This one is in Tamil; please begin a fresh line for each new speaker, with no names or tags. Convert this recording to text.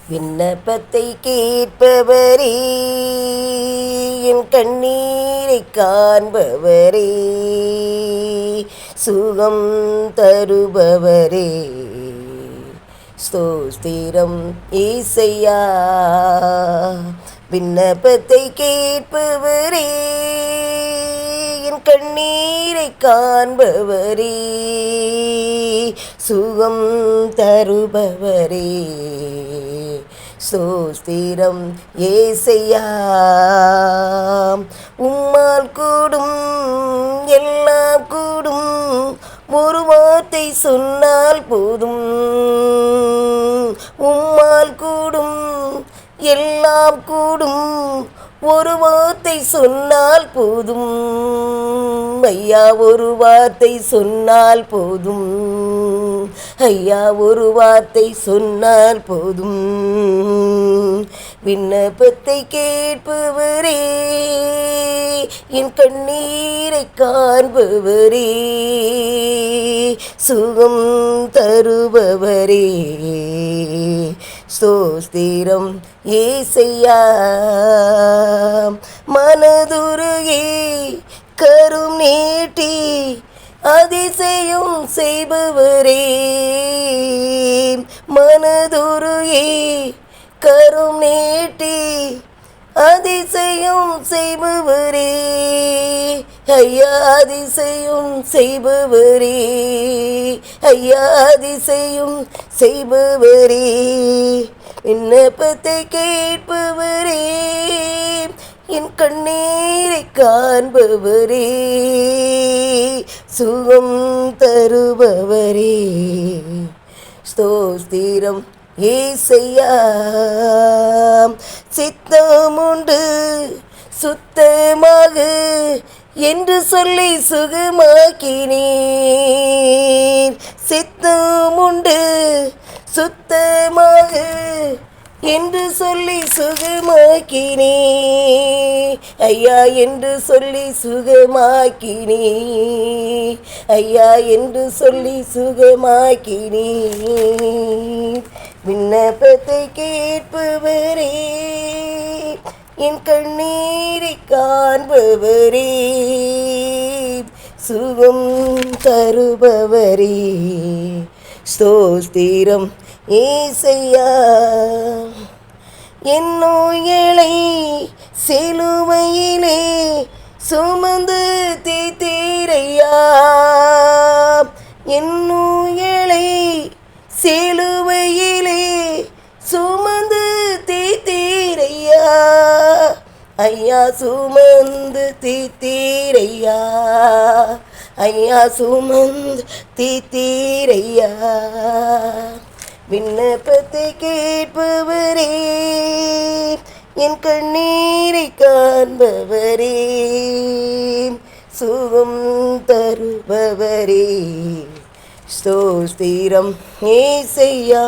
விண்ணப்பத்தை கேட்பவரே, என் கண்ணீரை காண்பவரே, சுகம் தருபவரே, ஸ்தோத்திரம் ஏசையா. விண்ணப்பத்தை கேட்பவரே, என் கண்ணீரை காண்பவரே, சுகம் தருபவரே, ஸ்தோத்திரம் ஏசையா. உம்மால் கூடும் எல்லாம் கூடும், ஒரு வார்த்தை சொன்னால் போதும். உம்மால் கூடும் எல்லாம் கூடும், ஒரு வார்த்தை சொன்னால் போதும். ஐயா ஒரு வார்த்தை சொன்னால் போதும், ஐயா ஒரு வார்த்தை சொன்னால் போதும். விண்ணப்பத்தை கேட்பவரே, என் கண்ணீரை காண்பவரே, சுகம் தருபவரே, ஸ்தோத்திரம் ஏசையா. மனதுருகே கரும் நீட்டி அதிசயம் செய்பவரே, மனதுருகே கரும் நீட்டி அதிசயம் செய்பவரே, ஐயா அதிசயம் செய்பவரே, ஐயா அதிசயம் செய்பவரே. விண்ணப்பத்தை கேட்பவரே, என் கண்ணீரை காண்பவரே, சுகம் தருபவரே, ஸ்தோத்திரம் ஏசையா. சித்தமுண்டு சுத்தமாக என்று சொல்லி சுகமாக்கினீர். சித்தமுண்டு சுத்தமாக என்று சொல்லி சுகமாக்கினே, ஐயா என்று சொல்லி சுகமாக்கினே, ஐயா என்று சொல்லி சுகமாக்கினே. விண்ணப்பத்தை கேட்பவரே, என் கண்ணீரை காண்பவரே, சுகம் தருபவரே, ஸ்தோத்திரம் ஏசையா. என் நோய்களை சிலுவையிலே சுமந்து தீர்த்தீரையா, என் நோய்களை சிலுவையிலே சுமந்து தீர்த்தீரையா, ஐயா சுமந்து தீர்த்தீரையா, ஐயா சுமந்து தீர்த்தீரையா. விண்ணப்பத்தை கேட்பவரே, என் கண்ணீரை காண்பவரே, சுகம் தருபவரே, ஸ்தோத்திரம் ஏசையா.